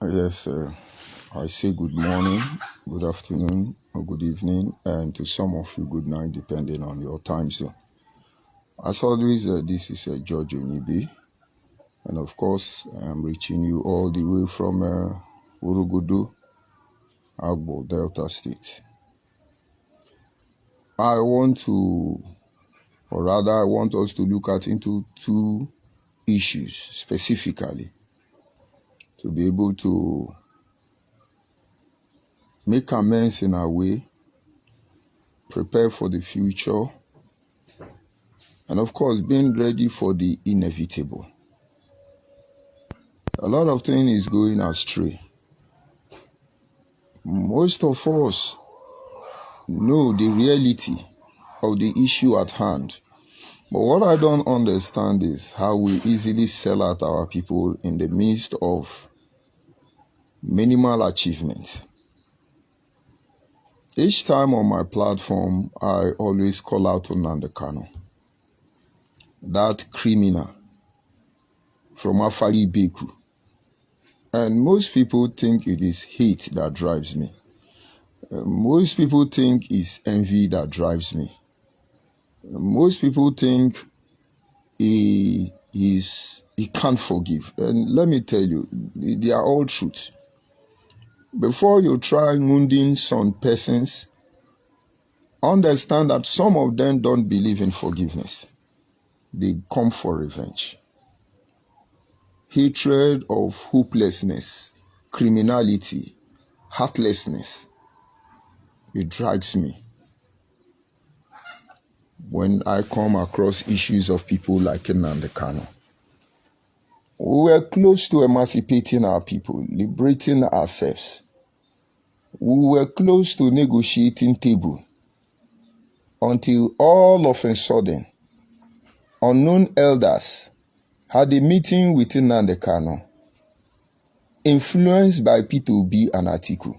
Yes, I say good morning, good afternoon, or good evening, and to some of you, good night, depending on your time zone. As always, this is George ONYIBE, and of course, I'm reaching you all the way from Urugudu, Agbo, Delta State. I want us to look at into two issues specifically to be able to make amends in our way, prepare for the future, and of course, being ready for the inevitable. A lot of things is going astray. Most of us know the reality of the issue at hand. But what I don't understand is how we easily sell out our people in the midst of minimal achievement. Each time on my platform, I always call out Nnamdi Kanu, that criminal from Afari Beku. And most people think it is hate that drives me. Most people think it's envy that drives me. Most people think he can't forgive. And let me tell you, they are all truth. Before you try wounding some persons, understand that some of them don't believe in forgiveness. They come for revenge. Hatred of hopelessness, criminality, heartlessness, it drags me when I come across issues of people like Nnamdi Kanu. We were close to emancipating our people, liberating ourselves. We were close to negotiating table until all of a sudden, unknown elders had a meeting with Nnamdi Kanu, influenced by P2B and Atiku.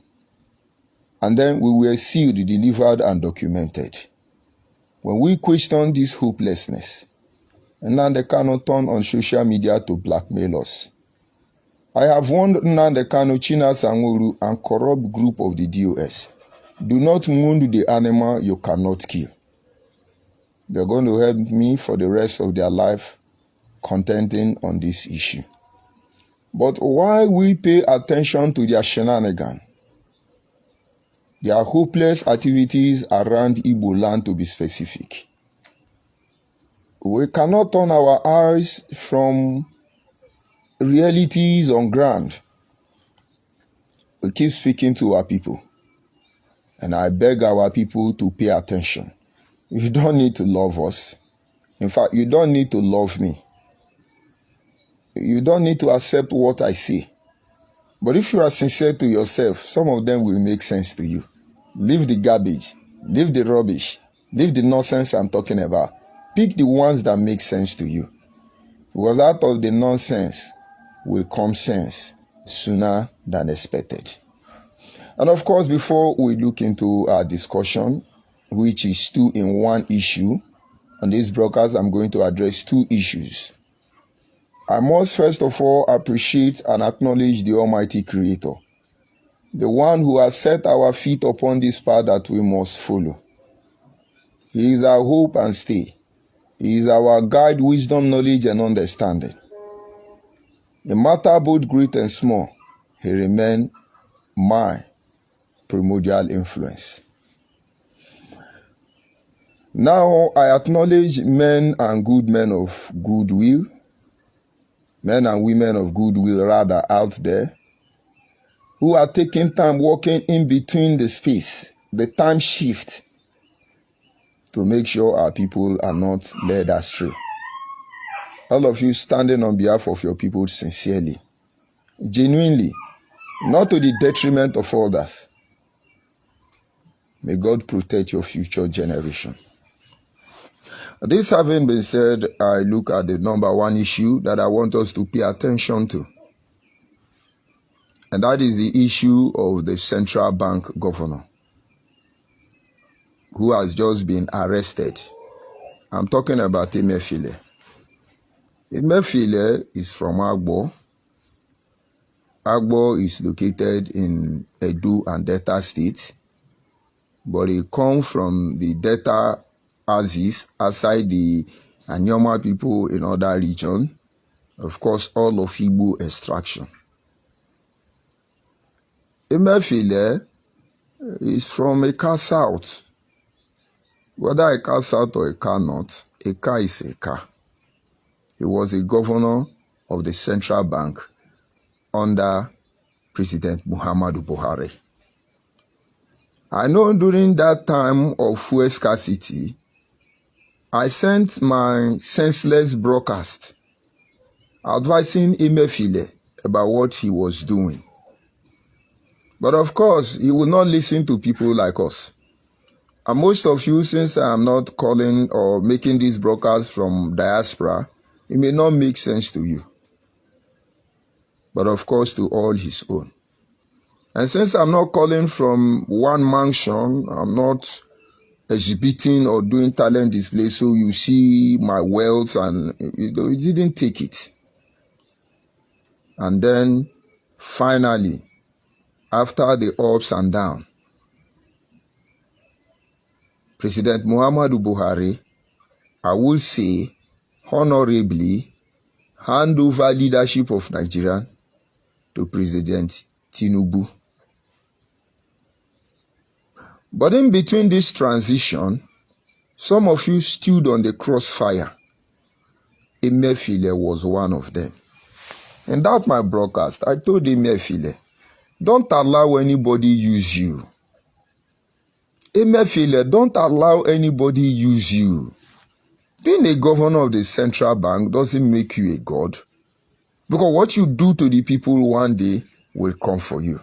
And then we were sealed, delivered, and documented. When we questioned this hopelessness, Nnamdi Kanu turned on social media to blackmail us. I have warned Nnamdi Kanu, Chinas Angoru, and corrupt group of the DOS. Do not wound the animal you cannot kill. They're going to help me for the rest of their life contending on this issue. But why we pay attention to their shenanigans, their hopeless activities around Igbo land to be specific? We cannot turn our eyes from realities on ground. We keep speaking to our people. And I beg our people to pay attention. You don't need to love us. In fact, you don't need to love me. You don't need to accept what I say. But if you are sincere to yourself, some of them will make sense to you. Leave the garbage. Leave the rubbish. Leave the nonsense I'm talking about. Pick the ones that make sense to you. Because out of the nonsense will come sense sooner than expected. And of course, before we look into our discussion, which is two in one issue, on this broadcast, I'm going to address two issues. I must first of all appreciate and acknowledge the Almighty Creator, the one who has set our feet upon this path that we must follow. He is our hope and stay. He is our guide, wisdom, knowledge, and understanding. In matter both great and small, He remains my primordial influence. Now, I acknowledge men and good men of goodwill, men and women of goodwill rather out there, who are taking time walking in between the space, the time shift, to make sure our people are not led astray. All of you standing on behalf of your people sincerely, genuinely, not to the detriment of others. May God protect your future generation. This having been said, I look at the number one issue that I want us to pay attention to. And that is the issue of the central bank governor who has just been arrested. I'm talking about Emefiele. Emefiele is from Agbo. Agbo is located in Edo and Delta State, but it comes from the Delta axis outside the Anyoma people in other region. Of course, all of Igbo extraction. Emefiele is from Eka South. Whether Eka South or Eka North, Eka is Eka. He was a governor of the central bank under President Muhammadu Buhari. I know during that time of fuel scarcity, I sent my senseless broadcast advising Emefiele about what he was doing. But of course, he will not listen to people like us. And most of you, since I am not calling or making these broadcasts from diaspora, it may not make sense to you. But of course, to all his own. And since I'm not calling from one mansion, I'm not exhibiting or doing talent display, so you see my wealth, and he didn't take it. And then finally, after the ups and downs, President Muhammadu Buhari, I will say, honorably hand over leadership of Nigeria to President Tinubu. But in between this transition, some of you stood on the crossfire. Emefiele was one of them. In that my broadcast, I told Emefiele, don't allow anybody use you. Emefiele, don't allow anybody use you. Being a governor of the central bank doesn't make you a god. Because what you do to the people one day will come for you.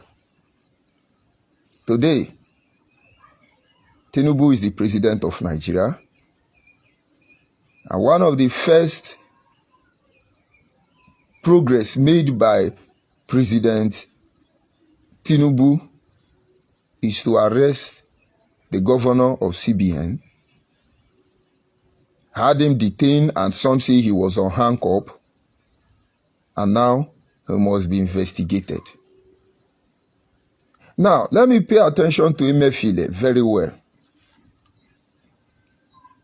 Today, Tinubu is the president of Nigeria. And one of the first progress made by President Tinubu is to arrest the governor of CBN, had him detained, and some say he was on handcuff, and now he must be investigated. Now, let me pay attention to Emefiele very well.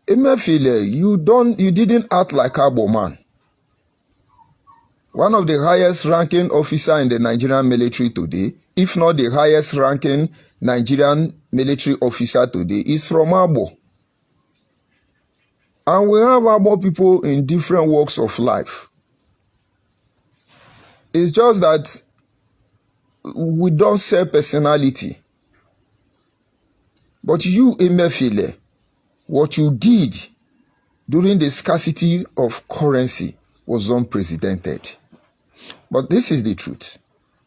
Emefiele, you didn't act like Agbo man. One of the highest ranking officer in the Nigerian military today, if not the highest ranking Nigerian military officer today, is from Agbo. And we have Agbo people in different walks of life. It's just that we don't sell personality. But you, Emefiele, what you did during the scarcity of currency was unprecedented. But this is the truth.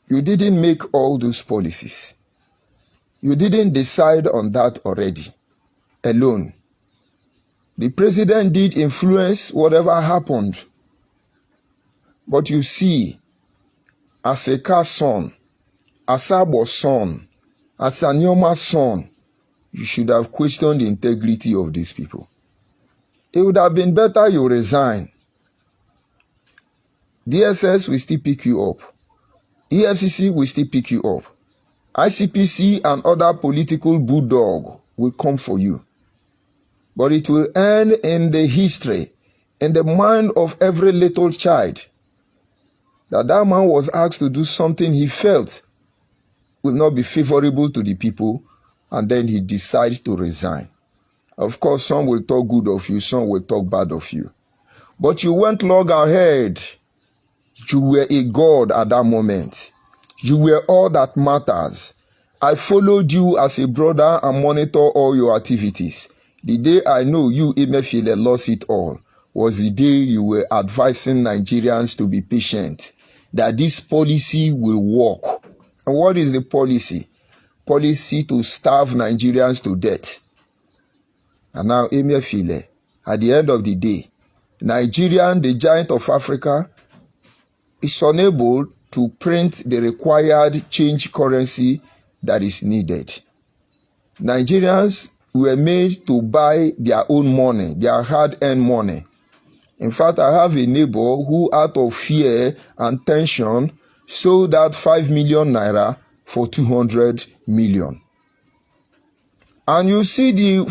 You didn't make all those policies. You didn't decide on that already, alone. The president did influence whatever happened. But you see, as a Eka's son, as Agbo's son, as Anyoma's son, you should have questioned the integrity of these people. It would have been better you resign. DSS will still pick you up. EFCC will still pick you up. ICPC and other political bulldog will come for you. But it will end in the history, in the mind of every little child, that that man was asked to do something he felt will not be favorable to the people, and then he decided to resign. Of course, some will talk good of you, some will talk bad of you. But you went long ahead. You were a god at that moment. You were all that matters. I followed you as a brother and monitor all your activities. The day I know you, Emefiele, lost it all was the day you were advising Nigerians to be patient, that this policy will work. And what is the policy? Policy to starve Nigerians to death. And now Emefiele, at the end of the day, Nigerian, the giant of Africa, is unable to print the required change currency that is needed. Nigerians were made to buy their own money, their hard-earned money. In fact, I have a neighbor who, out of fear and tension, sold that 5 million naira for 200 million. And you see, the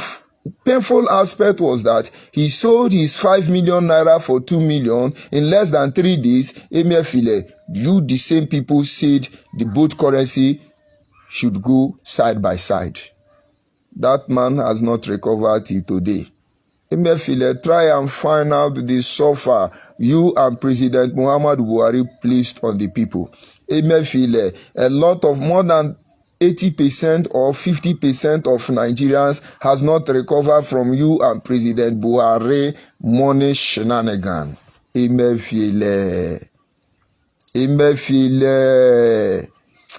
painful aspect was that he sold his 5 million naira for 2 million in less than 3 days. Emefiele, you the same people said the both currency should go side by side. That man has not recovered till today. Emefiele, try and find out the suffer you and President Muhammadu Buhari placed on the people. Emefiele, a lot of more than 80% or 50% of Nigerians has not recovered from you and President Buhari money shenanigan. Emefiele. Emefiele.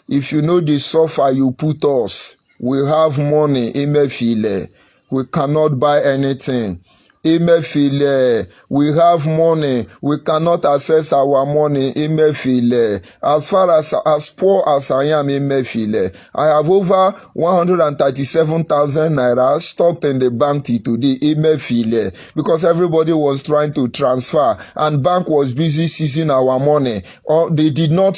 If you know the suffer you put us, we have money. Emefiele. We cannot buy anything. Emefiele, we have money. We cannot access our money. Emefiele, as far as poor as I am, Emefiele, I have over 137,000 naira stocked in the bank till today. Emefiele, because everybody was trying to transfer and bank was busy seizing our money, or they did not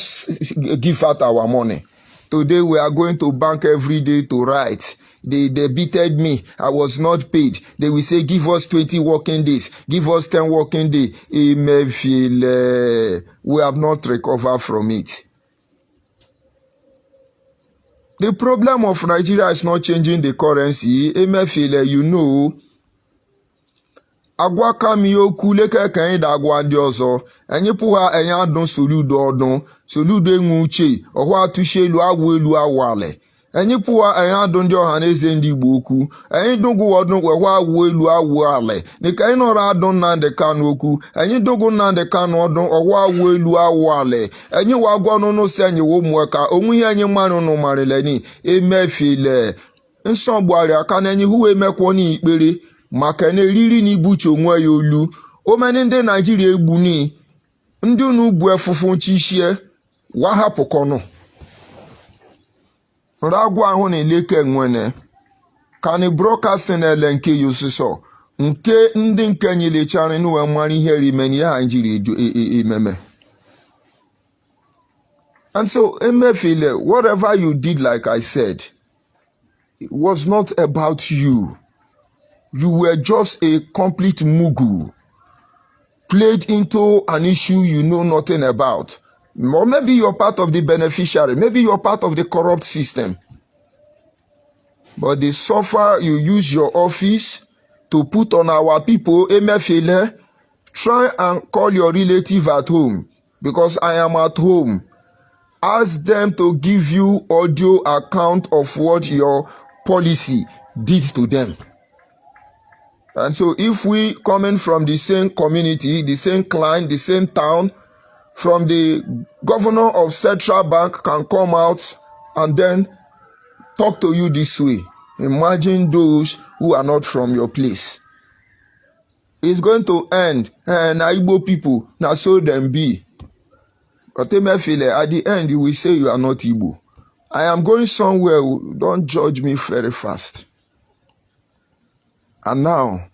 give out our money. Today we are going to bank every day to write. They beated me. I was not paid. They will say, give us 20 working days. Give us 10 working days. Emefiele, we have not recovered from it. The problem of Nigeria is not changing the currency. Emefiele, you know, agwa kami oku leke kenyi da agwa ndi ozo enyi puha enya adun soludo odun soludo enwu uche ohwa atushe elu awu elu awale enyi puha enya adun ndi ohaneze ndi Igbo oku enyi dungu odun wehwa awu elu awu ale nika inora adun Nnamdi Kanu oku enyi dungu Nnamdi Kanu odun ohwa awu elu awu ale enyi wagwa nunu se enyi wo mweka onwihe enyi manu no marileni. Emefiele nso gbari aka na enyi huwe mekwo ni ikpere maka na eriri na ibuche onwe ya olu omeni ndị Naijiria egbu ni ndị unu bu efufu nchishie wahapụkọnụ ragwu ahụ na eleke nwene kani broadcasting ele nke yosiso nke ndị nke nyelechari n'uwe mmara ihe rimeni ya Naijiria ememe. And so Emefiele, whatever you did, like I said, it was not about you. You were just a complete mugu, played into an issue you know nothing about. Or maybe you're part of the beneficiary. Maybe you're part of the corrupt system. But the suffer you use your office to put on our people. Emefiele, try and call your relative at home, because I am at home. Ask them to give you audio account of what your policy did to them. And so if we coming from the same community, the same clan, the same town, from the governor of Central Bank can come out and then talk to you this way. Imagine those who are not from your place. It's going to end. Na Igbo people, na so them be. But Emefiele, at the end, you will say you are not Igbo. I am going somewhere. Don't judge me very fast. And now,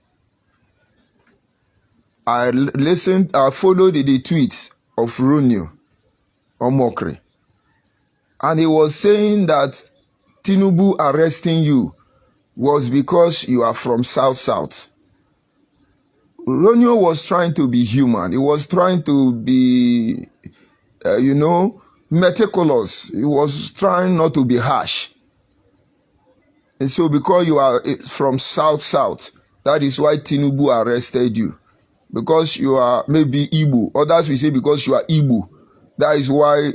I followed the tweets of Ronyo Omokri. And he was saying that Tinubu arresting you was because you are from South. Ronyo was trying to be human. He was trying to be, meticulous. He was trying not to be harsh. And so because you are from South, that is why Tinubu arrested you. Because you are maybe Igbo. Others will say because you are Igbo. That is why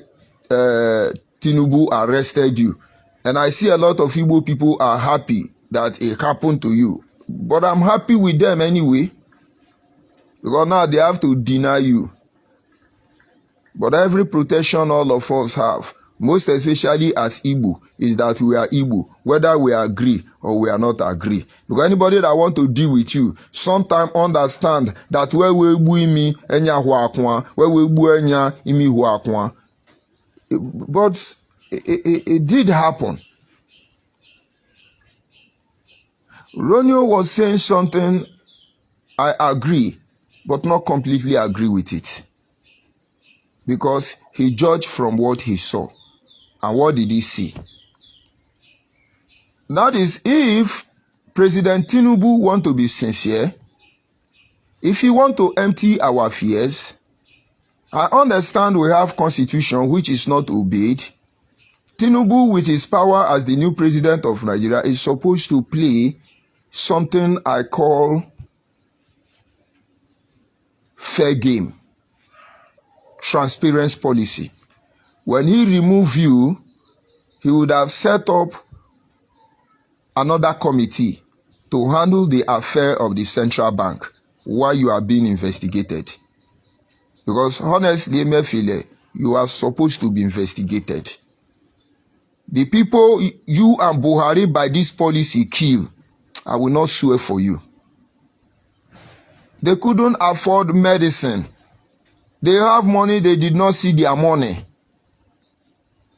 Tinubu arrested you. And I see a lot of Igbo people are happy that it happened to you. But I'm happy with them anyway. Because now they have to deny you. But every protection all of us have, most especially as Igbo, is that we are Igbo, whether we agree or we are not agree. Because anybody that want to deal with you, sometimes understand that where we imi enya huakwa, where we enya imi huakwa. But it did happen. Ronyo was saying something, I agree, but not completely agree with it. because he judged from what he saw. And what did he see? That is, if President Tinubu want to be sincere, if he want to empty our fears, I understand we have constitution which is not obeyed. Tinubu, with his power as the new president of Nigeria, is supposed to play something I call fair game, transparency policy. When he remove you, he would have set up another committee to handle the affair of the central bank while you are being investigated. Because honestly, Mefile, you are supposed to be investigated. The people you and Buhari by this policy kill, I will not swear for you. They couldn't afford medicine. They have money, they did not see their money.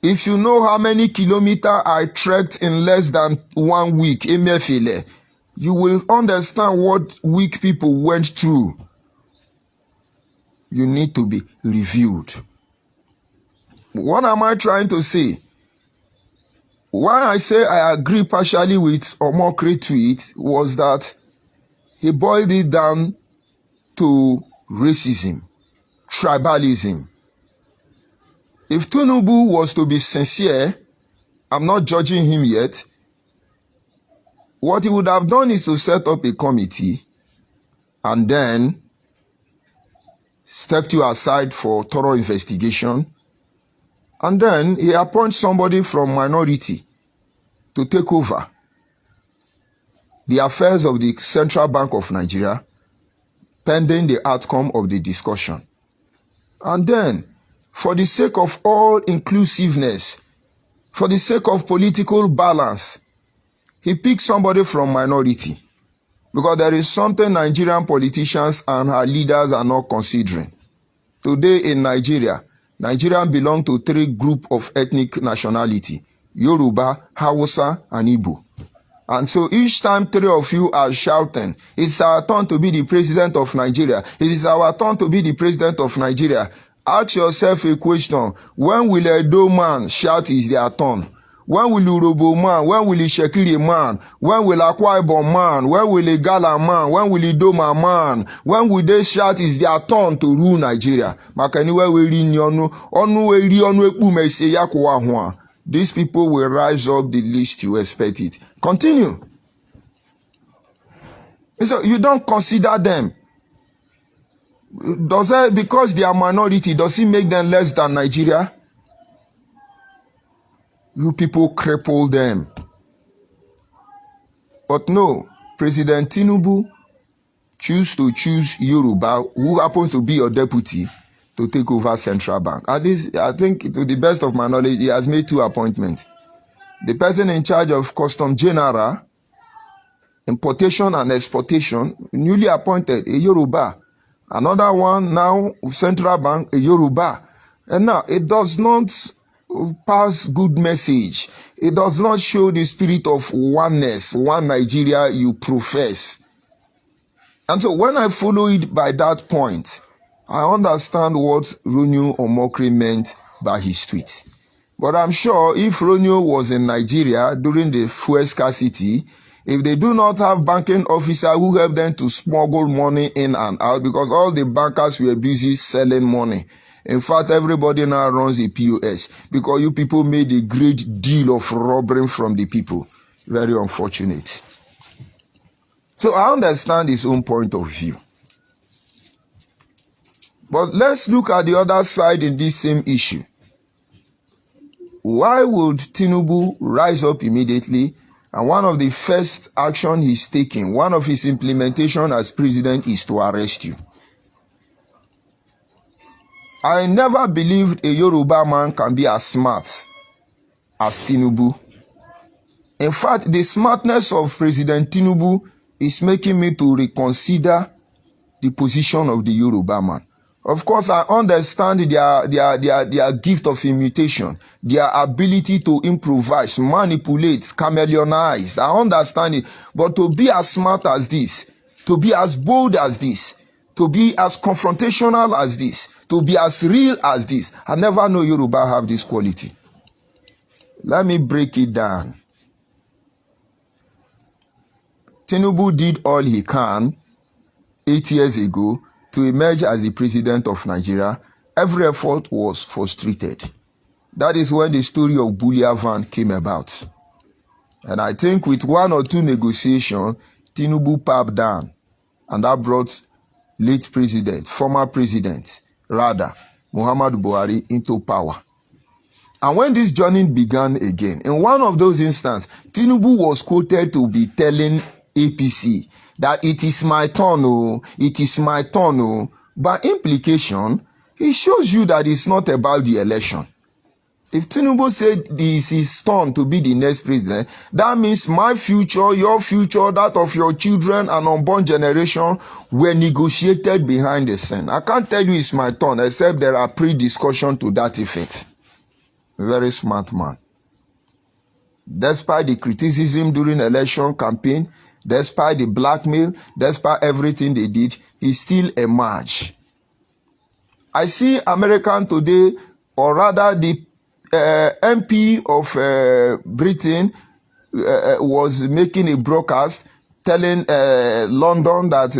If you know how many kilometers I trekked in less than 1 week, Emefiele, you will understand what weak people went through. You need to be reviewed. What am I trying to say? Why I say I agree partially with Omokri tweet was that he boiled it down to racism, tribalism. If Tinubu was to be sincere, I'm not judging him yet, what he would have done is to set up a committee and then step you aside for thorough investigation, and then he appoints somebody from minority to take over the affairs of the Central Bank of Nigeria pending the outcome of the discussion. And then, for the sake of all inclusiveness, for the sake of political balance, he picked somebody from minority. Because there is something Nigerian politicians and our leaders are not considering. Today in Nigeria, Nigerians belong to 3 groups of ethnic nationality: Yoruba, Hausa, and Igbo. And so each time 3 of you are shouting, it's our turn to be the president of Nigeria, it is our turn to be the president of Nigeria, ask yourself a question: when will a Edo man shout it's their turn? When will Urobo man? When will Shekiri man? When will Akwa Ibom man? When will Igala man? When will Idoma man? When will they shout it's their turn to rule Nigeria? These people will rise up the least you expect it. Continue. So you don't consider them. Does that, because they are minority, does it make them less than Nigeria? You people cripple them. But no, President Tinubu choose Yoruba, who happens to be your deputy, to take over Central Bank. At least, I think, to the best of my knowledge, he has made 2 appointments. The person in charge of Custom General, Importation and Exportation, newly appointed, a Yoruba. Another one now, Central Bank, a Yoruba. And now, it does not pass good message. It does not show the spirit of oneness, one Nigeria you profess. And so when I follow it by that point, I understand what Ronyo Omokri meant by his tweet. But I'm sure if Ronyo was in Nigeria during the fuel scarcity, if they do not have banking officer who help them to smuggle money in and out, because all the bankers were busy selling money. In fact, everybody now runs a POS because you people made a great deal of robbery from the people. Very unfortunate. So I understand his own point of view. But let's look at the other side in this same issue. Why would Tinubu rise up immediately? And one of the first action he's taking, one of his implementation as president, is to arrest you. I never believed a Yoruba man can be as smart as Tinubu. In fact, the smartness of President Tinubu is making me to reconsider the position of the Yoruba man. Of course, I understand their gift of imitation, their ability to improvise, manipulate, chameleonize. I understand it. But to be as smart as this, to be as bold as this, to be as confrontational as this, to be as real as this. I never know Yoruba have this quality. Let me break it down. Tinubu did all he can 8 years ago to emerge as the president of Nigeria. Every effort was frustrated. That is when the story of Bulia Van came about. And I think with 1 or 2 negotiations, Tinubu popped down. And that brought late president, former president, rather, Muhammadu Buhari into power. And when this journey began again, in one of those instances, Tinubu was quoted to be telling APC that it is my turn, oh, it is my turn. Oh. By implication, it shows you that it's not about the election. If Tinubu said this is his turn to be the next president, that means my future, your future, that of your children and unborn generation were negotiated behind the scene. I can't tell you it's my turn, except there are pre-discussion to that effect. Very smart man. Despite the criticism during election campaign, despite the blackmail, despite everything they did, he still emerged. I see American today, or rather the MP of Britain was making a broadcast telling London that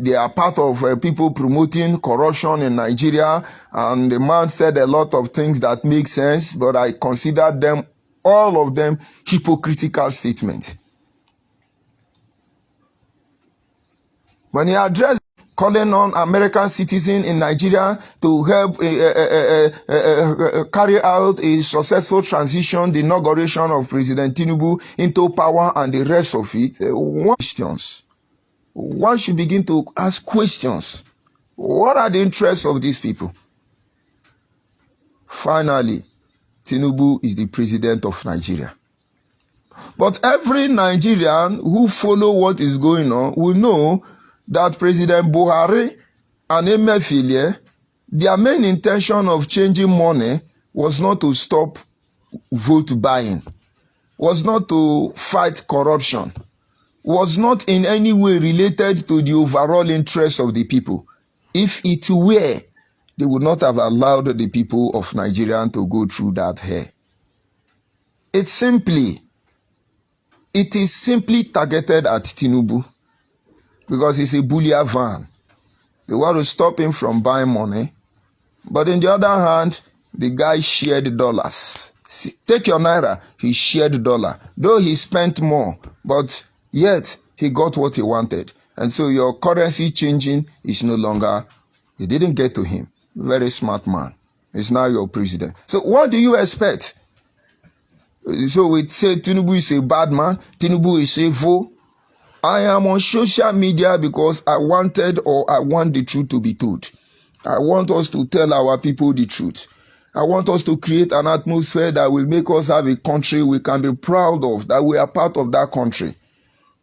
they are part of people promoting corruption in Nigeria, and the man said a lot of things that make sense, but I consider them, all of them, hypocritical statements. When he addressed calling on American citizens in Nigeria to help carry out a successful transition, the inauguration of President Tinubu into power and the rest of it, one should begin to ask questions. What are the interests of these people? Finally, Tinubu is the president of Nigeria. But every Nigerian who follow what is going on will know that President Buhari and Emefiele, their main intention of changing money was not to stop vote buying, was not to fight corruption, was not in any way related to the overall interest of the people. If it were, they would not have allowed the people of Nigeria to go through that hell. It is simply targeted at Tinubu, because he's a bullion van. They want to stop him from buying money. But on the other hand, the guy shared dollars. See, take your naira, he shared dollar. Though he spent more, but yet he got what he wanted. And so your currency changing is no longer, it didn't get to him. Very smart man. He's now your president. So what do you expect? So we say Tinubu is a bad man, Tinubu is evil. I am on social media because I wanted, or I want the truth to be told. I want us to tell our people the truth. I want us to create an atmosphere that will make us have a country we can be proud of, that we are part of that country.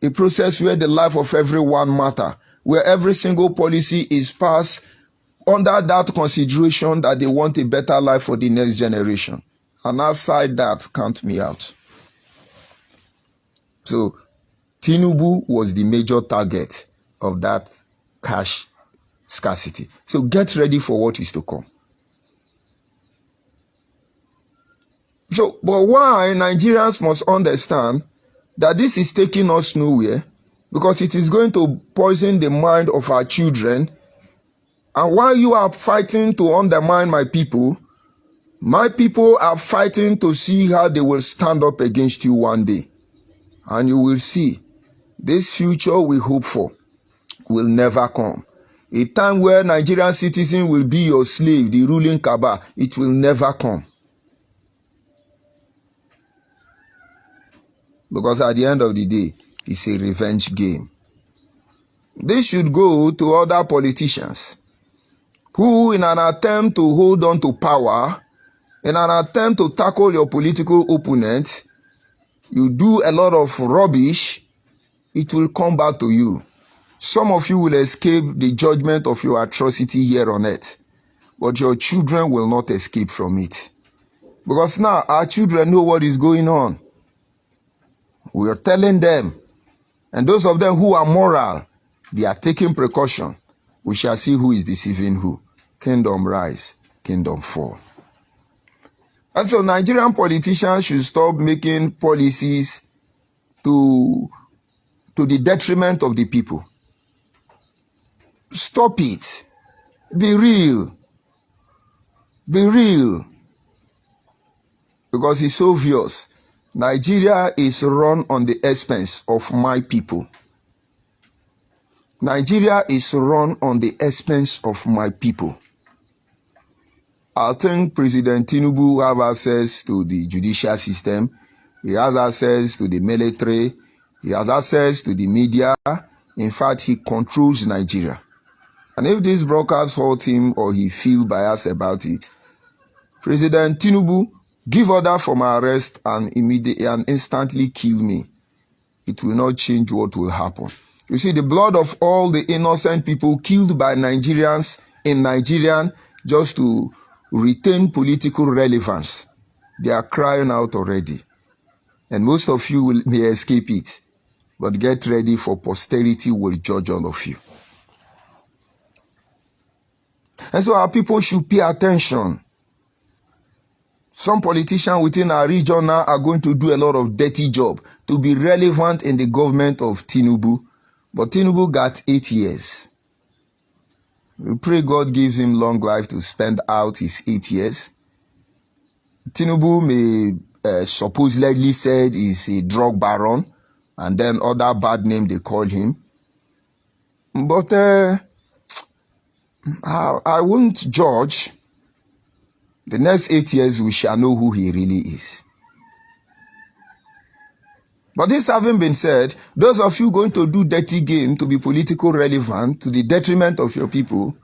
A process where the life of everyone matters, where every single policy is passed under that consideration that they want a better life for the next generation. And outside that, count me out. So, Tinubu was the major target of that cash scarcity. So get ready for what is to come. So, but why Nigerians must understand that this is taking us nowhere, because it is going to poison the mind of our children. And while you are fighting to undermine my people are fighting to see how they will stand up against you one day. And you will see. This future we hope for will never come. A time where Nigerian citizens will be your slave, the ruling cabal, it will never come. Because at the end of the day, it's a revenge game. This should go to other politicians who, in an attempt to hold on to power, in an attempt to tackle your political opponent, you do a lot of rubbish. It will come back to you. Some of you will escape the judgment of your atrocity here on earth, but your children will not escape from it. Because now our children know what is going on. We are telling them, and those of them who are moral, they are taking precaution. We shall see who is deceiving who. Kingdom rise, kingdom fall. And so Nigerian politicians should stop making policies to the detriment of the people. Stop it. Be real. Be real. Because it's obvious. Nigeria is run on the expense of my people. Nigeria is run on the expense of my people. I think President Tinubu has access to the judicial system. He has access to the military. He has access to the media. In fact, he controls Nigeria. And if these brokers hurt him or he feels biased about it, President Tinubu, give order for my arrest and immediately and instantly kill me. It will not change what will happen. You see, the blood of all the innocent people killed by Nigerians in Nigeria just to retain political relevance. They are crying out already. And most of you may escape it. But get ready, for posterity will judge all of you. And so our people should pay attention. Some politicians within our region now are going to do a lot of dirty job to be relevant in the government of Tinubu. But Tinubu got 8 years. We pray God gives him long life to spend out his 8 years. Tinubu may supposedly said he's a drug baron, and then other bad name they call him. But I won't judge. The next 8 years, we shall know who he really is. But this having been said, those of you going to do dirty game to be political relevant to the detriment of your people,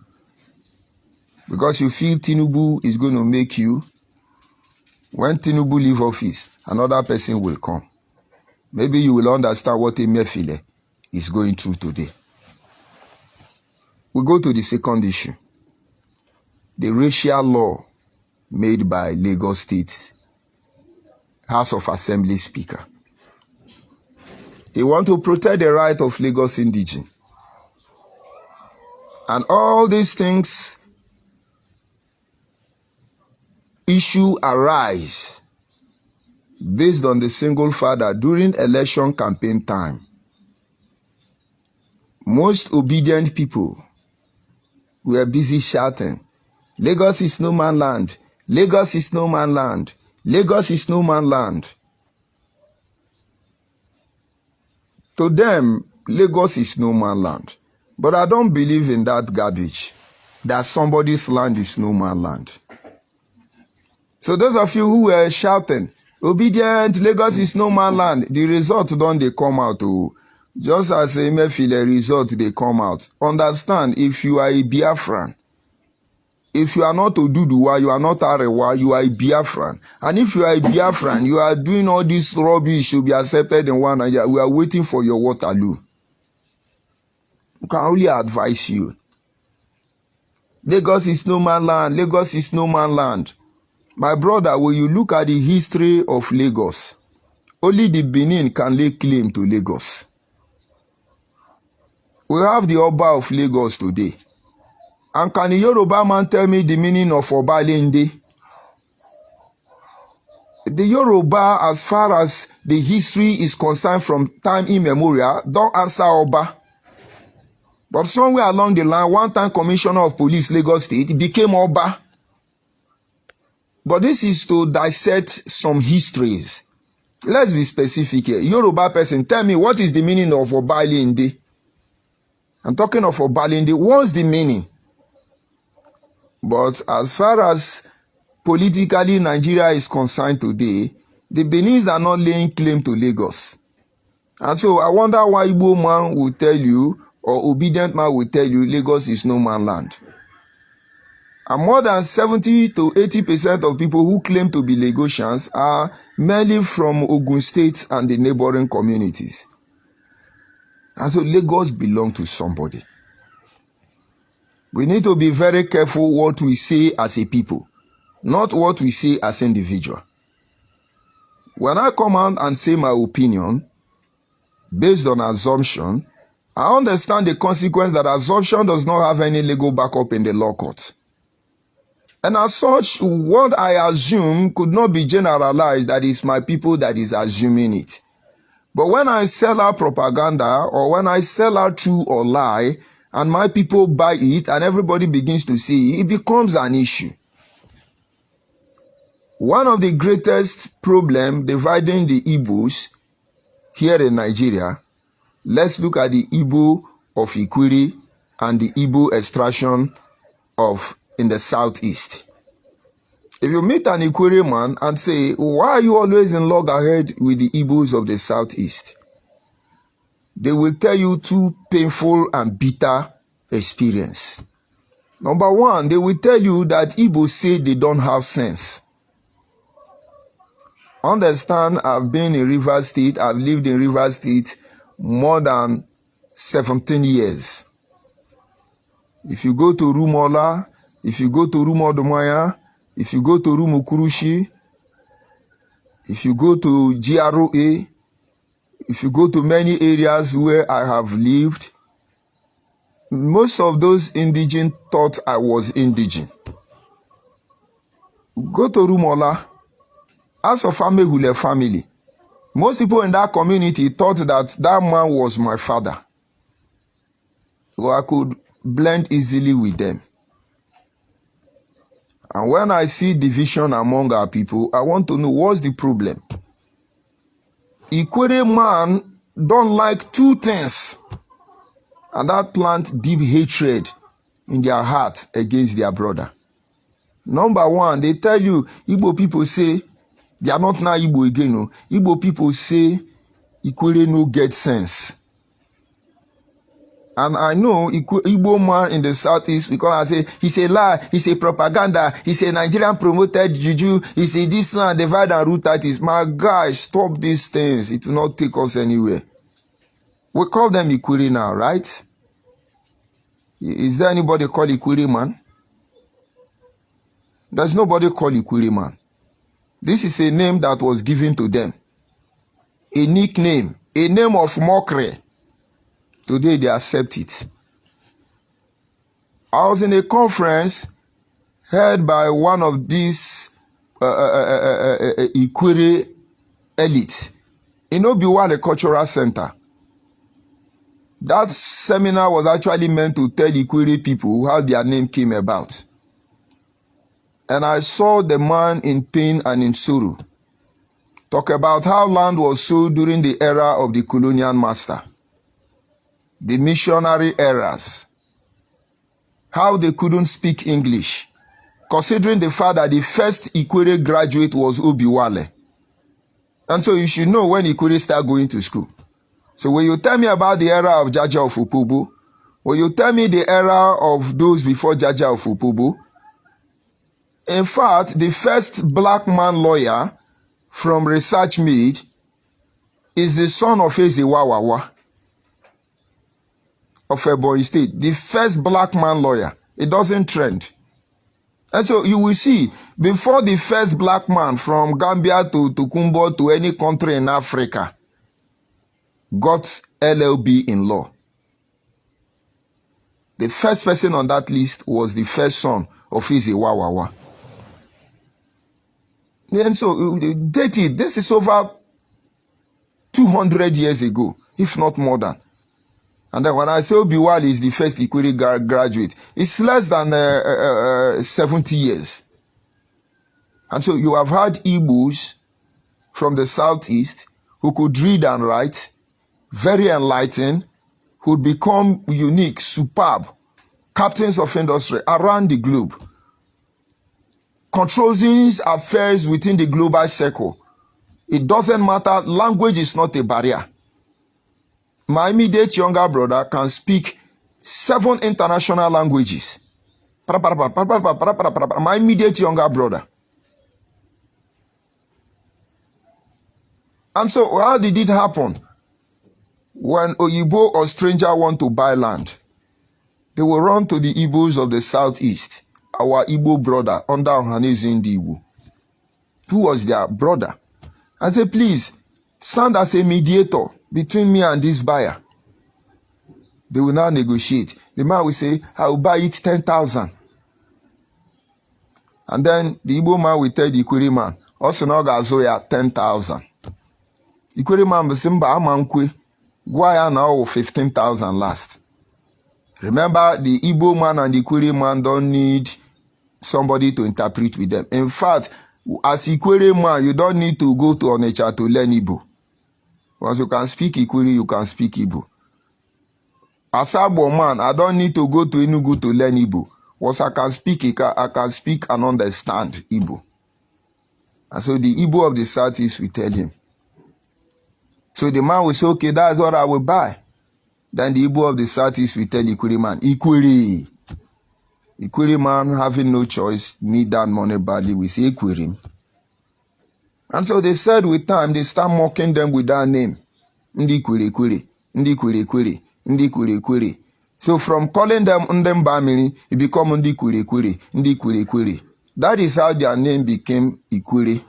because you feel Tinubu is going to make you, when Tinubu leave office, another person will come. Maybe you will understand what Emefiele is going through today. We go to the second issue. The racial law made by Lagos State House of Assembly Speaker. He wants to protect the right of Lagos indigenes. And all these things, issue arise based on the single fact that during election campaign time, most obedient people were busy shouting, Lagos is no man's land. Lagos is no man's land. Lagos is no man's land. To them, Lagos is no man's land. But I don't believe in that garbage, that somebody's land is no man's land. So those of you who were shouting, obedient, Lagos is no man's land, the result don't they come out. Just as a Emefiele result, they come out. Understand, if you are a Biafran, if you are not Oduduwa, you are not Arewa, you are a Biafran. And if you are a Biafran, you are doing all this rubbish to be accepted in one Nigeria. We are waiting for your Waterloo. We can only advise you. Lagos is no man's land. Lagos is no man's land. My brother, when you look at the history of Lagos, only the Benin can lay claim to Lagos. We have the Oba of Lagos today. And can the Yoruba man tell me the meaning of Obalende? The Yoruba, as far as the history is concerned from time immemorial, don't answer Oba. But somewhere along the line, one time Commissioner of Police, Lagos State, became Oba. But this is to dissect some histories. Let's be specific here. Yoruba person, tell me what is the meaning of Obalende? I'm talking of Obalende. What's the meaning? But as far as politically Nigeria is concerned today, the Benin's are not laying claim to Lagos. And so I wonder why Igbo man will tell you, or obedient man will tell you, Lagos is no man's land. And more than 70 to 80% of people who claim to be Lagosians are mainly from Ogun State and the neighboring communities. And so Lagos belongs to somebody. We need to be very careful what we say as a people, not what we say as individual. When I come out and say my opinion, based on assumption, I understand the consequence that assumption does not have any legal backup in the law court. And as such, what I assume could not be generalized, that is my people that is assuming it. But when I sell out propaganda, or when I sell out true or lie, and my people buy it and everybody begins to see it, it becomes an issue. One of the greatest problems dividing the Igbos here in Nigeria, let's look at the Igbo of Ikwiri and the Igbo extraction of in the southeast. If you meet an Ikwiri man and say, why are you always in loggerhead with the Igbos of the southeast? They will tell you two painful and bitter experience. Number one, they will tell you that Igbos say they don't have sense. Understand, I've been in Rivers State, I've lived in Rivers State more than 17 years. If you go to Rumola, if you go to Rumodomaya, if you go to Rumukurushi, if you go to GROA, if you go to many areas where I have lived, most of those indigene thought I was indigene. Go to Rumola, as of Amehule family. Most people in that community thought that that man was my father. So I could blend easily with them. And when I see division among our people, I want to know what's the problem. Ikwere man don't like two things. And that plant deep hatred in their heart against their brother. Number one, they tell you, Igbo people say, they are not now Igbo again. No. Igbo people say, Ikwere no get sense. And I know Igbo man in the southeast, because I say, he's a lie, he's a propaganda, he's a Nigerian promoted juju, he's a this one, divide and rule that is. My guy, stop these things. It will not take us anywhere. We call them Ikwere now, right? Is there anybody called Ikwere man? There's nobody called Ikwere man. This is a name that was given to them. A nickname, a name of mockery. Today they accept it. I was in a conference held by one of these Ikwere elites in Obiwale Cultural Center. That seminar was actually meant to tell Ikwere people how their name came about. And I saw the man in pain and in sorrow talk about how land was sold during the era of the colonial master, the missionary eras, how they couldn't speak English, considering the fact that the first Ikwere graduate was Obiwale. And so you should know when Ikwere start going to school. So when you tell me about the era of Jaja of Opobo, when you tell me the era of those before Jaja of Opobo, in fact, the first black man lawyer from research made is the son of Ezewawawa of Ebonyi State. The first black man lawyer. It doesn't trend. And so you will see, before the first black man from Gambia to Kumbo to any country in Africa got LLB in law, the first person on that list was the first son of Ezewawawa. And so, date it, this is over 200 years ago, if not more than. And then when I say Obiwale is the first Ikwere graduate, it's less than 70 years. And so you have had Igbos from the southeast who could read and write, very enlightened, who would become unique, superb, captains of industry around the globe, controlling affairs within the global circle. It doesn't matter. Language is not a barrier. My immediate younger brother can speak 7 international languages. My immediate younger brother. And so how did it happen? When Oyibo or stranger want to buy land, they will run to the Igbos of the southeast. Our Igbo brother under Ohaneze Ndigbo, who was their brother. I said, please, stand as a mediator between me and this buyer. They will now negotiate. The man will say, I will buy it 10,000. And then the Igbo man will tell the Ikwere man, also now gazoya 10,000. Ikwere man will say, Amankwe, why now 15,000 last? Remember, the Igbo man and the Ikwere man don't need somebody to interpret with them. In fact, as Ikwere man, you don't need to go to Onitsha to learn Igbo. Once you can speak Ikwere, you can speak Igbo. As Abo man, I don't need to go to Enugu to learn Igbo. Once I can speak and understand Igbo. And so the Igbo of the Southeast will tell him. So the man will say, okay, that's what I will buy. Then the Igbo of the Southeast will tell Ikwere man, Ikwere. Ikwere man, having no choice, need that money badly, we say Ikwere. And so they said with time, they start mocking them with that name. Ndi Ikwere Ikwere, Ndi Ikwere Ikwere, Ndi Ikwere Ikwere. So from calling them Ndem Bamili, it become Ndi Ikwere Ikwere, Ndi Ikwere Ikwere. That is how their name became Ikwere.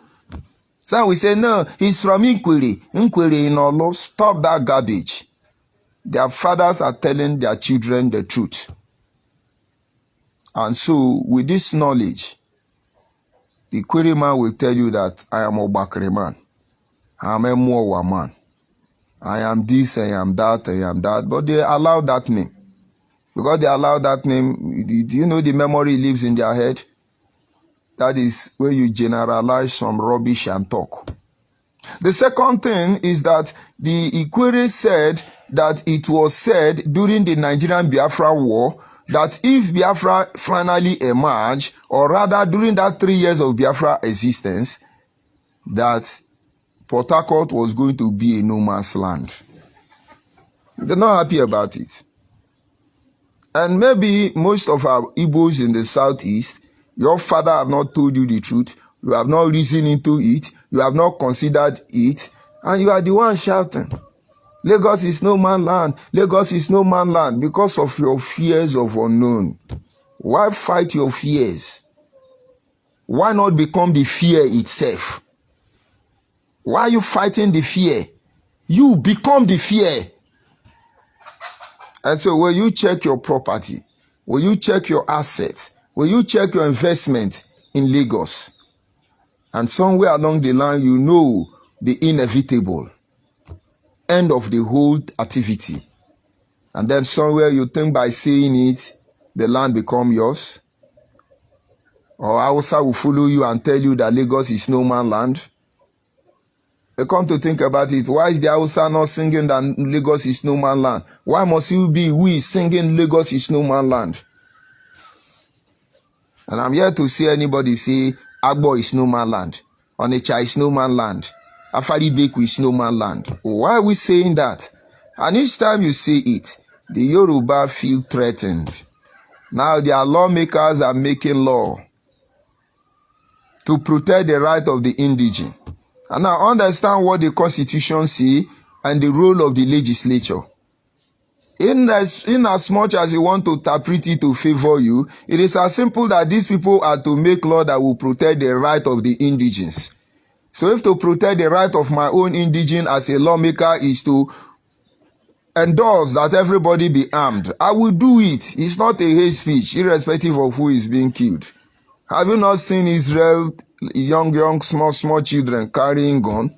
So we say, no, he's from Ikwere. Ikwere in Olo, stop that garbage. Their fathers are telling their children the truth. And so, with this knowledge, the Ikwere man will tell you that I am Obakere man. I am a Mwowa man. I am this, I am that, I am that. But they allow that name. Because they allow that name, do you know the memory lives in their head? That is where you generalize some rubbish and talk. The second thing is that the Ikwere said that it was said during the Nigerian Biafra War that if Biafra finally emerged, or rather during that 3 years of Biafra existence, that Port Harcourt was going to be a no man's land. They're not happy about it. And maybe most of our Igbos in the Southeast, your father have not told you the truth, you have not reasoned into it, you have not considered it, and you are the one shouting, Lagos is no man's land, Lagos is no man's land, because of your fears of unknown. Why fight your fears? Why not become the fear itself? Why are you fighting the fear? You become the fear. And so when you check your property, when you check your assets, when you check your investment in Lagos, and somewhere along the line you know the inevitable end of the whole activity, and then somewhere you think by saying it, the land become yours, or Hausa will follow you and tell you that Lagos is no man's land. You come to think about it, why is the Hausa not singing that Lagos is no man's land? Why must you be we singing Lagos is no man's land? And I'm here to see anybody say Agbo is no man's land, Onitsha is no man's land, Afaribeku is no man's land. Why are we saying that? And each time you say it, the Yoruba feel threatened. Now their lawmakers are making law to protect the right of the indigent. And I understand what the Constitution says and the role of the legislature. In as much as you want to interpret it to favor you, it is as simple that these people are to make law that will protect the right of the indigents. So if to protect the right of my own indigent as a lawmaker is to endorse that everybody be armed, I will do it. It's not a hate speech, irrespective of who is being killed. Have you not seen Israel, young, small children carrying gun?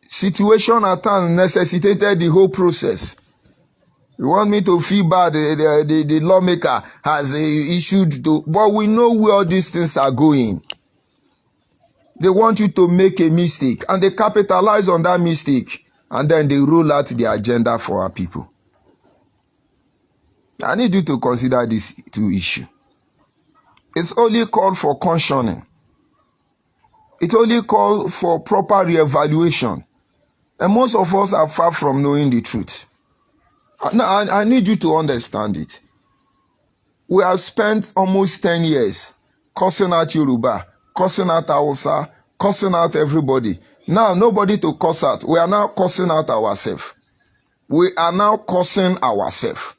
Situation at times necessitated the whole process. You want me to feel bad, the lawmaker has issued to, but we know where all these things are going. They want you to make a mistake, and they capitalize on that mistake, and then they roll out the agenda for our people. I need you to consider these two issues. It's only called for cautioning. It only called for proper re-evaluation. And most of us are far from knowing the truth. Now, I need you to understand it. We have spent almost 10 years cursing out Yoruba, cursing out Hausa, cursing out everybody. Now, nobody to curse out. We are now cursing out ourselves. We are now cursing ourselves.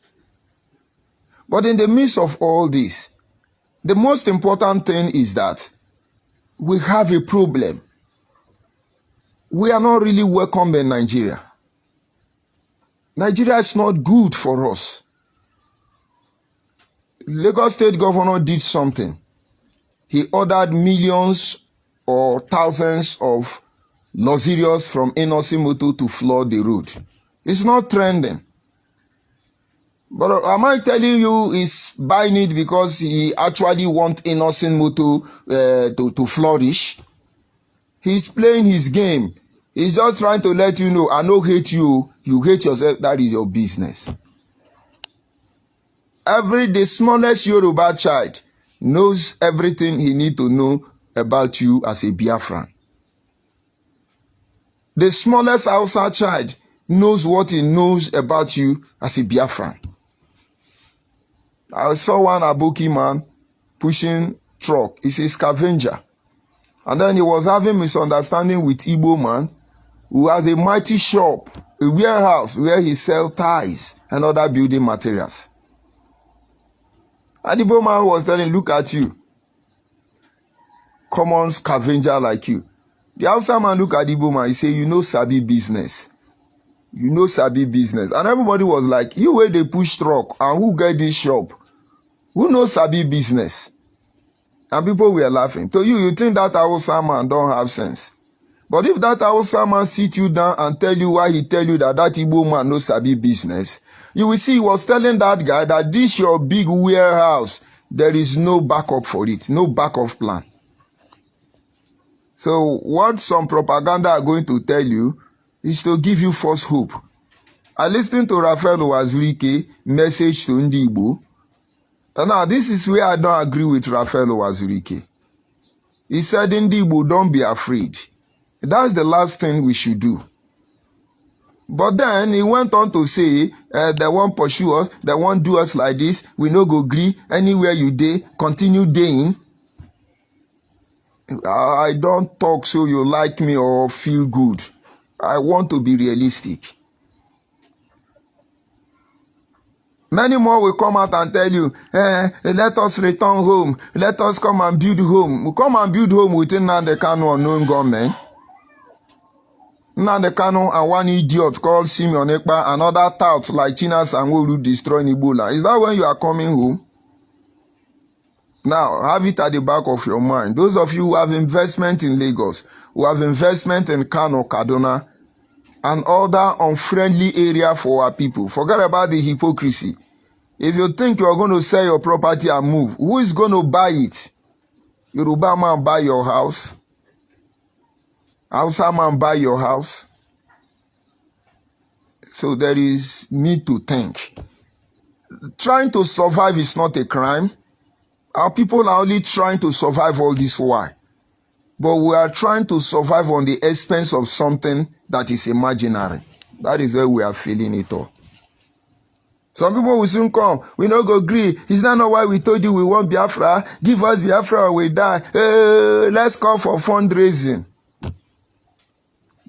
But in the midst of all this, the most important thing is that we have a problem. We are not really welcome in Nigeria. Nigeria is not good for us. Lagos State Governor did something. He ordered millions or thousands of luxurious from Enosi Motor to flood the road. It's not trending. But am I telling you he's buying it because he actually wants Innocent Motor to flourish? He's playing his game. He's just trying to let you know, I don't hate you. You hate yourself. That is your business. The smallest Yoruba child knows everything he needs to know about you as a Biafran. The smallest Hausa child knows what he knows about you as a Biafran. I saw one Aboki man pushing truck. He's a scavenger. And then he was having misunderstanding with Igbo man who has a mighty shop, a warehouse where he sells ties and other building materials. And the Igbo man was telling, look at you, common scavenger like you. The Hausa man look at the Igbo man, he say, you know sabi business. You know sabi business. And everybody was like, you where they push truck and who get this shop? Who knows sabi business? And people were laughing. To you, you think that Hausa man don't have sense. But if that Hausa man sit you down and tell you why he tell you that Igbo man knows sabi business, you will see he was telling that guy that this your big warehouse, there is no backup for it, no backup plan. So what some propaganda are going to tell you is to give you false hope. I listened to Raphael Owazurike message to Ndi Igbo. And now this is where I don't agree with Raphael Owazurike. He said, Ndi Igbo, don't be afraid. That's the last thing we should do. But then he went on to say, they won't pursue us, they won't do us like this, we no go gree, anywhere you dey, continue deying. I don't talk so you like me or feel good. I want to be realistic. Many more will come out and tell you, let us return home. Let us come and build home. We come and build home within Nnamdi Kanu unknown government. Nnamdi Kanu and one idiot called Simeon Ekpa and other touts like China Sanwo-Olu destroying Ebola. Is that when you are coming home? Now, have it at the back of your mind. Those of you who have investment in Lagos, who have investment in Kano, Kaduna, and other unfriendly area for our people, forget about the hypocrisy. If you think you are going to sell your property and move, who is going to buy it? Yoruba man buy your house? Hausa man buy your house? So there is need to think. Trying to survive is not a crime. Our people are only trying to survive all this while. But we are trying to survive on the expense of something that is imaginary. That is where we are feeling it all. Some people will soon come. We no go agree. Is that not why we told you we want Biafra? Give us Biafra or we die. Let's call for fundraising.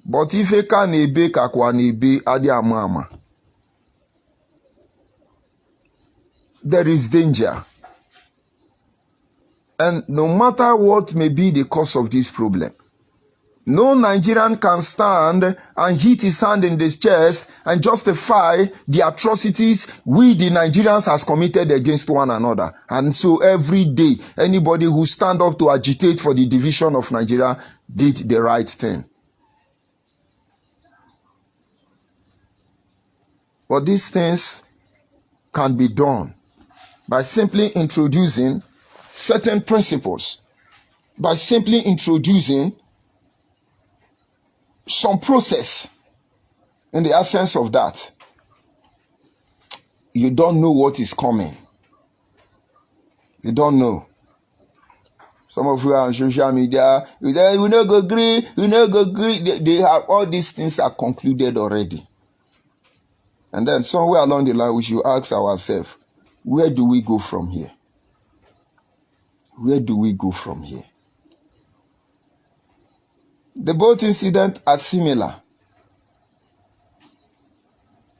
But if you can ebe kakwa nebe adi amama, there is danger. And no matter what may be the cause of this problem, no Nigerian can stand and hit his hand in his chest and justify the atrocities we the Nigerians has committed against one another. And so every day, anybody who stand up to agitate for the division of Nigeria did the right thing. But these things can be done by simply introducing certain principles, by simply introducing some process. In the absence of that, you don't know what is coming. You don't know. Some of you are on social media, you say, we no go agree, we no go agree. They have all these things are concluded already. And then somewhere along the line, we should ask ourselves, where do we go from here? Where do we go from here? The both incidents are similar.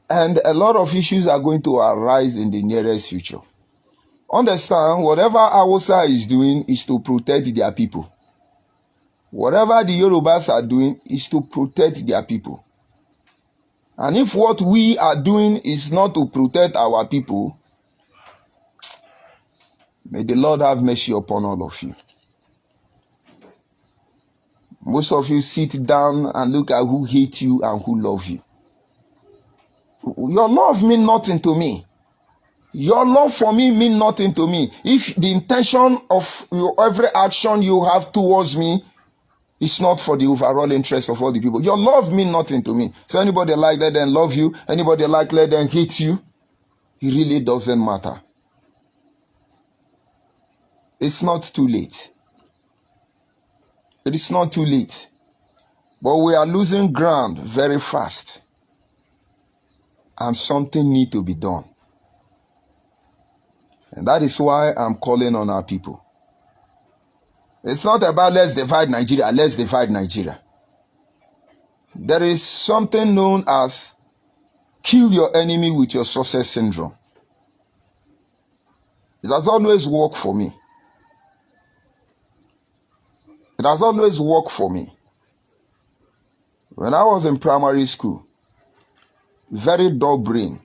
And a lot of issues are going to arise in the nearest future. Understand, whatever Hausa is doing is to protect their people. Whatever the Yorubas are doing is to protect their people. And if what we are doing is not to protect our people, may the Lord have mercy upon all of you. Most of you sit down and look at who hate you and who love you. Your love means nothing to me. Your love for me means nothing to me. If the intention of your every action you have towards me is not for the overall interest of all the people, your love means nothing to me. So anybody like let them love you, anybody like let them hate you, it really doesn't matter. It's not too late. It is not too late. But we are losing ground very fast. And something needs to be done. And that is why I'm calling on our people. It's not about let's divide Nigeria, let's divide Nigeria. There is something known as kill your enemy with your success syndrome. It has always worked for me. It has always worked for me. When I was in primary school, very dull brain.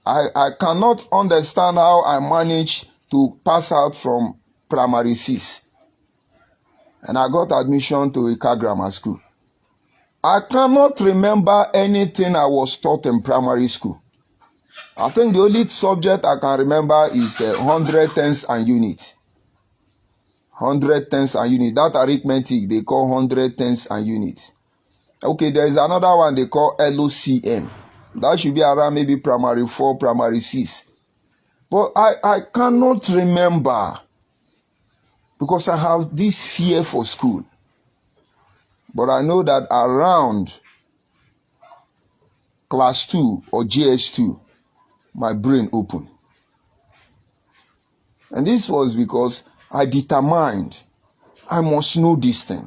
I cannot understand how I managed to pass out from primary 6. And I got admission to Ika Grammar School. I cannot remember anything I was taught in primary school. I think the only subject I can remember is 100 tens and unit. 100 tens and unit. That arithmetic they call 100 tens and unit. Okay, there is another one they call LOCM. That should be around maybe primary 4, primary 6. But I cannot remember because I have this fear for school. But I know that around class 2 or GS2, my brain opened. And this was because I determined I must know this thing.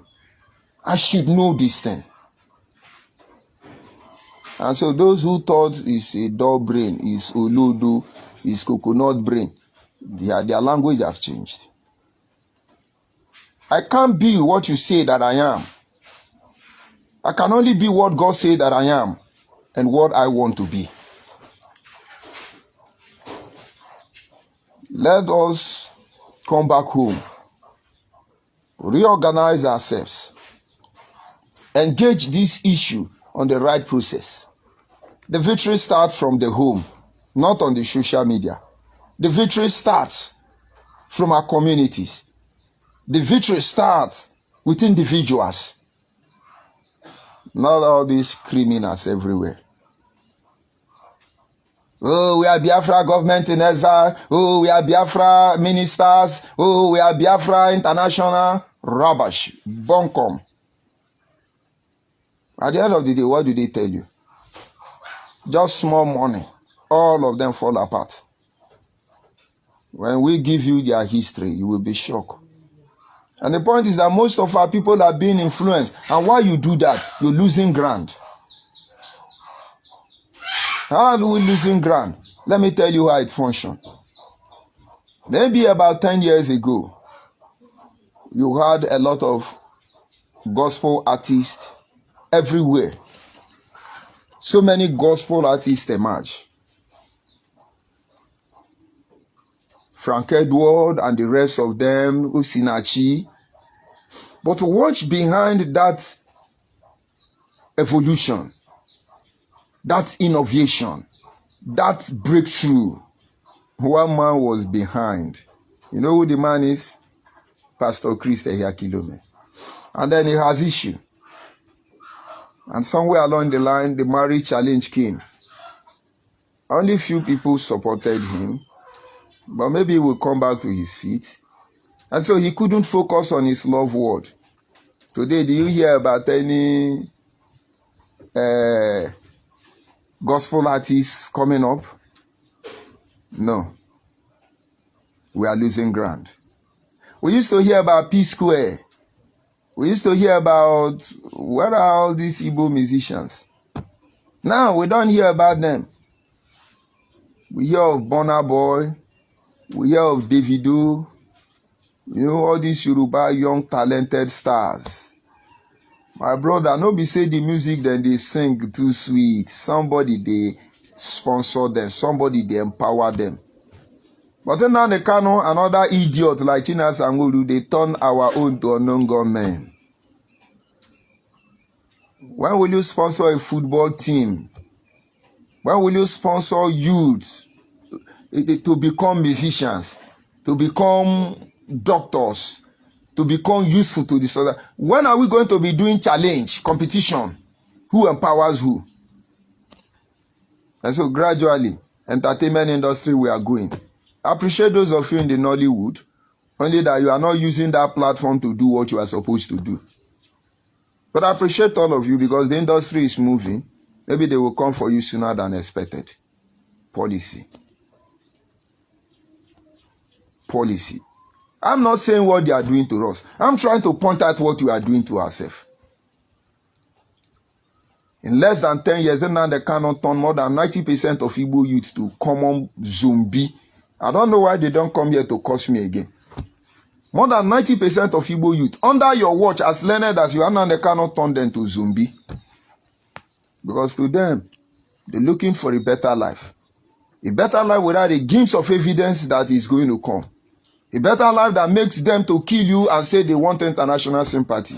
I should know this thing. And so those who thought is a dull brain, is olodo, is coconut brain, their language have changed. I can't be what you say that I am. I can only be what God said that I am and what I want to be. Let us come back home, reorganize ourselves, engage this issue on the right process. The victory starts from the home, not on the social media. The victory starts from our communities. The victory starts with individuals, not all these criminals everywhere. Oh, we are Biafra government in exile. Oh, we are Biafra ministers. Oh, we are Biafra international. Rubbish. Bunkum. At the end of the day, what do they tell you? Just small money. All of them fall apart. When we give you their history, you will be shocked. And the point is that most of our people are being influenced. And while you do that, you're losing ground. How are we losing ground? Let me tell you how it functions. Maybe about 10 years ago, you had a lot of gospel artists everywhere. So many gospel artists emerge. Frank Edward and the rest of them, Usinachi. But watch behind that evolution, that innovation, that breakthrough. One man was behind. You know who the man is? Pastor Chris Ehakilome. And then he has issue. And somewhere along the line, the marriage challenge came. Only few people supported him. But maybe he will come back to his feet. And so he couldn't focus on his love word. Today, do you hear about any gospel artists coming up? No. We are losing ground. We used to hear about P Square. We used to hear about where are all these Igbo musicians. Now we don't hear about them. We hear of Burna Boy. We hear of Davido. You know, all these Yoruba young talented stars. My brother, no be say the music then they sing too sweet. Somebody they sponsor them. Somebody they empower them. But then now they can another idiot like China Sangolu, they turn our own to unknown gunmen. When will you sponsor a football team? When will you sponsor youth to become musicians, to become doctors, to become useful to the society? When are we going to be doing challenge, competition? Who empowers who? And so gradually, entertainment industry we are going. I appreciate those of you in the Nollywood, only that you are not using that platform to do what you are supposed to do. But I appreciate all of you because the industry is moving. Maybe they will come for you sooner than expected. Policy. I'm not saying what they are doing to us. I'm trying to point out what we are doing to ourselves. In less than 10 years, then now they cannot turn more than 90% of Igbo youth to common zombie. I don't know why they don't come here to curse me again. More than 90% of Igbo youth, under your watch, as learned as you are now, they cannot turn them to zombie. Because to them, they're looking for a better life. A better life without the glimpse of evidence that is going to come. A better life that makes them to kill you and say they want international sympathy.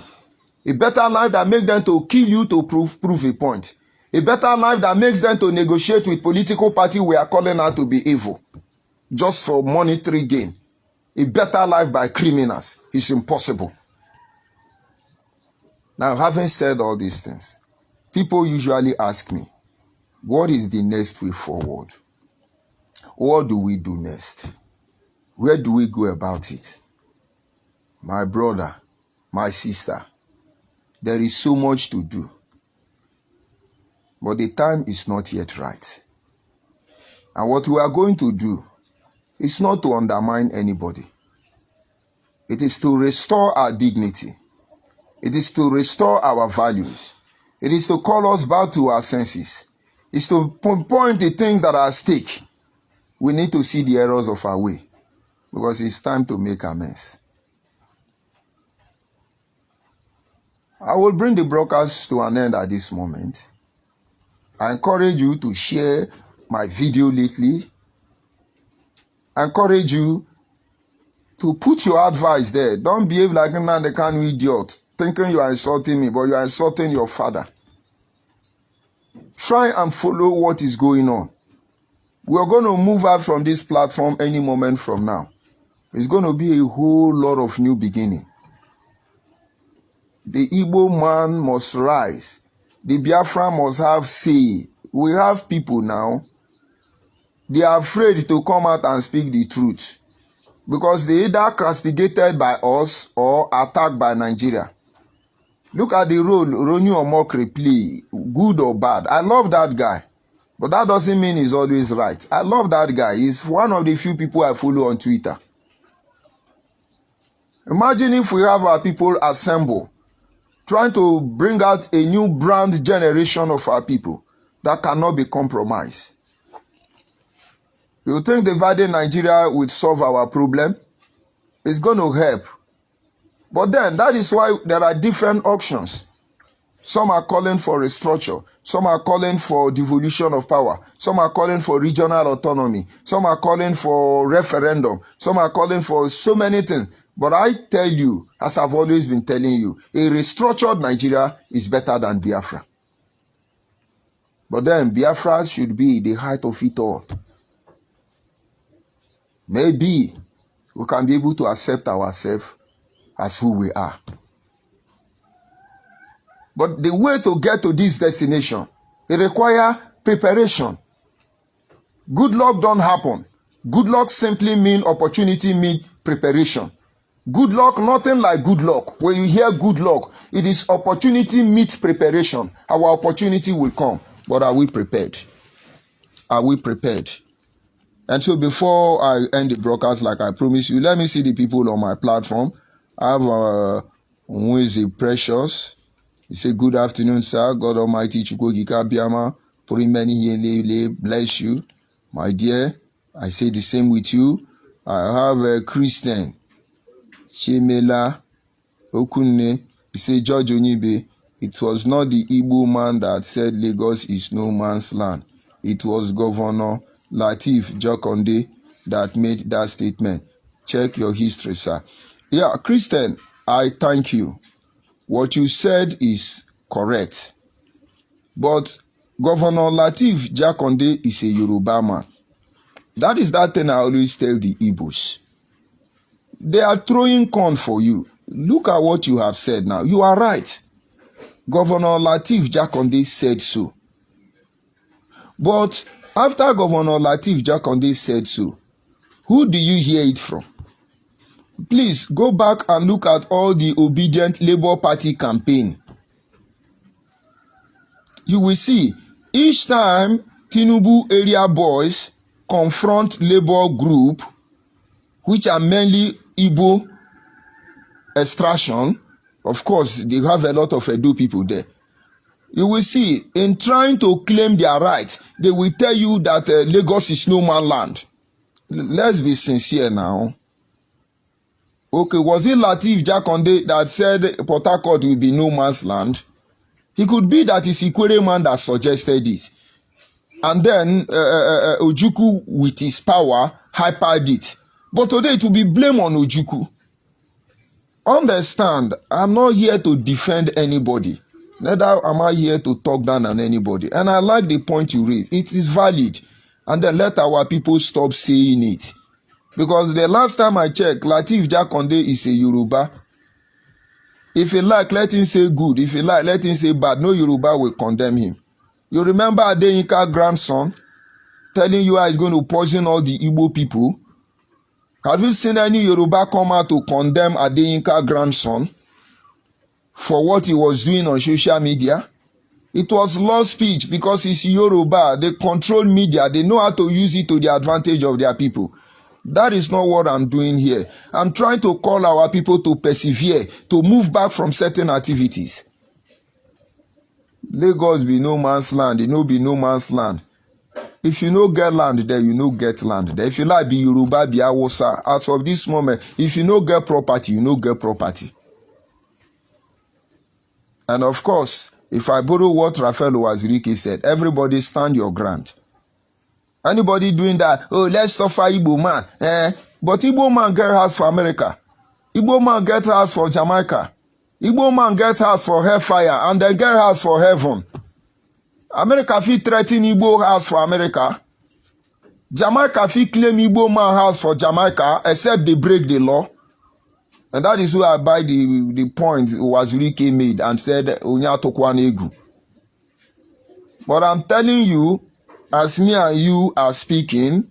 A better life that makes them to kill you to prove a point. A better life that makes them to negotiate with political party we are calling out to be evil. Just for monetary gain. A better life by criminals is impossible. Now, having said all these things, people usually ask me, what is the next way forward? What do we do next? Where do we go about it? My brother, my sister, there is so much to do. But the time is not yet right. And what we are going to do is not to undermine anybody. It is to restore our dignity. It is to restore our values. It is to call us back to our senses. It's to point the things that are at stake. We need to see the errors of our way. Because it's time to make amends. I will bring the broadcast to an end at this moment. I encourage you to share my video lately. I encourage you to put your advice there. Don't behave like an idiot, thinking you are insulting me, but you are insulting your father. Try and follow what is going on. We are going to move out from this platform any moment from now. It's going to be a whole lot of new beginning. The Igbo man must rise. The Biafra must have say. We have people now. They are afraid to come out and speak the truth. Because they either castigated by us or attacked by Nigeria. Look at the role Ronnie Omokri play, good or bad. I love that guy. But that doesn't mean he's always right. I love that guy. He's one of the few people I follow on Twitter. Imagine if we have our people assemble, trying to bring out a new brand generation of our people that cannot be compromised. You think dividing Nigeria would solve our problem? It's going to help. But then, that is why there are different options. Some are calling for restructure. Some are calling for devolution of power. Some are calling for regional autonomy. Some are calling for referendum. Some are calling for so many things. But I tell you, as I've always been telling you, a restructured Nigeria is better than Biafra. But then Biafra should be the height of it all. Maybe we can be able to accept ourselves as who we are. But the way to get to this destination, it requires preparation. Good luck don't happen. Good luck simply means opportunity meet preparation. Good luck, nothing like good luck. When you hear good luck, it is opportunity meet preparation. Our opportunity will come. But are we prepared? Are we prepared? And so before I end the broadcast, like I promised you, let me see the people on my platform. I have ONYIBE Precious. He said, good afternoon, sir. God Almighty, Chukogika Biama, bless you. My dear, I say the same with you. I have a Christian. Chemela Okunne. He said, George ONYIBE, It was not the Igbo man that said Lagos is no man's land. It was Governor Lateef Jakonde that made that statement. Check your history, sir. Yeah, Christian, I thank you. What you said is correct. But Governor Lateef Jakonde is a Yoruba man. That is that thing I always tell the Igbos. They are throwing corn for you. Look at what you have said now. You are right. Governor Lateef Jakonde said so. But after Governor Lateef Jakonde said so, who do you hear it from? Please go back and look at all the obedient Labour Party campaign. You will see, each time Tinubu area boys confront Labour group, which are mainly Igbo extraction, of course, they have a lot of Edo people there. You will see, in trying to claim their rights, they will tell you that Lagos is no man's land. Let's be sincere now. Okay, was it Lateef Jakonde that said Port Harcourt will be no man's land? It could be that it's Ikwere man that suggested it. And then Ojukwu, with his power, hypered it. But today it will be blame on Ojukwu. Understand, I'm not here to defend anybody. Neither am I here to talk down on anybody. And I like the point you raised. It is valid. And then let our people stop saying it. Because the last time I checked, Lateef Jakonde is a Yoruba. If you like, let him say good. If you like, let him say bad. No Yoruba will condemn him. You remember Adeyinka's grandson telling you how he's going to poison all the Igbo people? Have you seen any Yoruba come out to condemn Adeyinka's grandson for what he was doing on social media? It was lost speech because it's Yoruba. They control media. They know how to use it to the advantage of their people. That is not what I'm doing here. I'm trying to call our people to persevere, to move back from certain activities. Lagos be no man's land. It no be no man's land. If you no get land there, you no get land there. If you like be Yoruba, be Hausa. As of this moment, if you no get property, you no get property. And of course, if I borrow what Raphael Wazirike said, everybody stand your ground. Anybody doing that, oh, let's suffer Igbo man. But Igbo man get house for America. Igbo man get house for Jamaica. Igbo man get house for hellfire and then get house for heaven. America fit threaten Igbo house for America. Jamaica fit claim Igbo man house for Jamaica except they break the law. And that is where I buy the point Wazirike made and said, Onyatokwanegu. But I'm telling you, as me and you are speaking,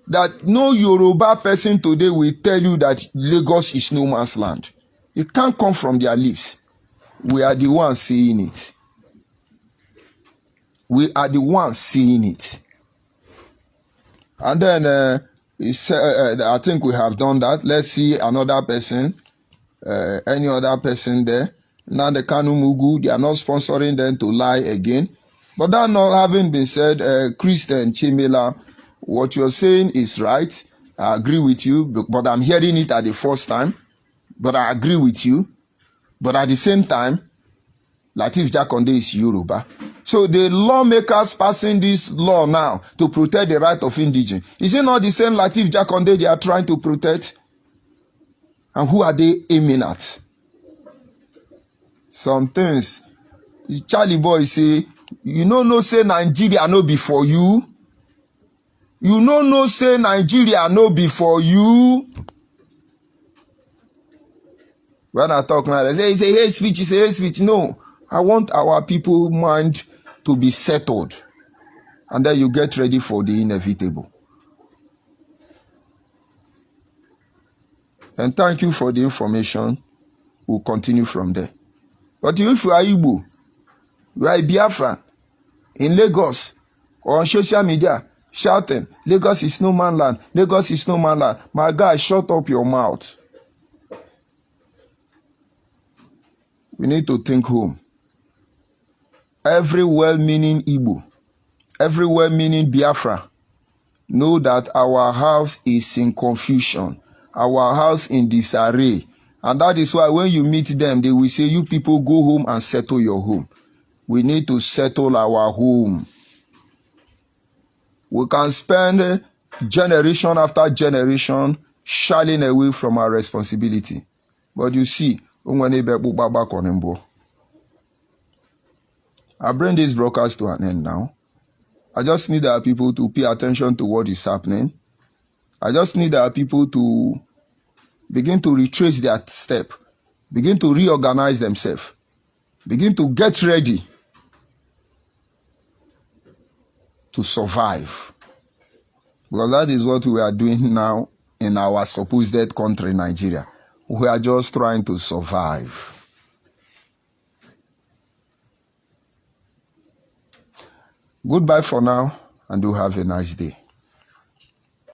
that no Yoruba person today will tell you that Lagos is no man's land. It can't come from their lips. We are the ones saying it. We are the ones saying it. And then I think we have done that. Let's see another person. Any other person there. Now the Kanu Mugu, they are not sponsoring them to lie again. But that not having been said, Christian Chimela, what you're saying is right. I agree with you, but I'm hearing it at the first time. But I agree with you. But at the same time, Lateef Jakonde is Yoruba. So the lawmakers passing this law now to protect the right of indigenous, is it not the same Lateef Jakonde they are trying to protect? And who are they aiming at? Some things, Charlie boy say, you no say Nigeria no be for you. You no say Nigeria no be for you. When I talk now, they say it's a hate speech, it's a hate speech. No, I want our people mind to be settled. And then you get ready for the inevitable. And thank you for the information. We'll continue from there. But if you are Igbo, you are a Biafran in Lagos or on social media shouting, Lagos is no man's land, Lagos is no man's land. My guy, shut up your mouth. We need to think home. Every well-meaning Igbo, every well-meaning Biafra, know that our house is in confusion, our house in disarray, And that is why when you meet them, they will say, you people go home and settle your home. We need to settle our home. We can spend generation after generation shying away from our responsibility. But you see, I bring this broadcast to an end now. I just need our people to pay attention to what is happening. I just need our people to begin to retrace their step, begin to reorganize themselves, begin to get ready to survive. Because that is what we are doing now in our supposed dead country, Nigeria. We are just trying to survive. Goodbye for now, and do have a nice day.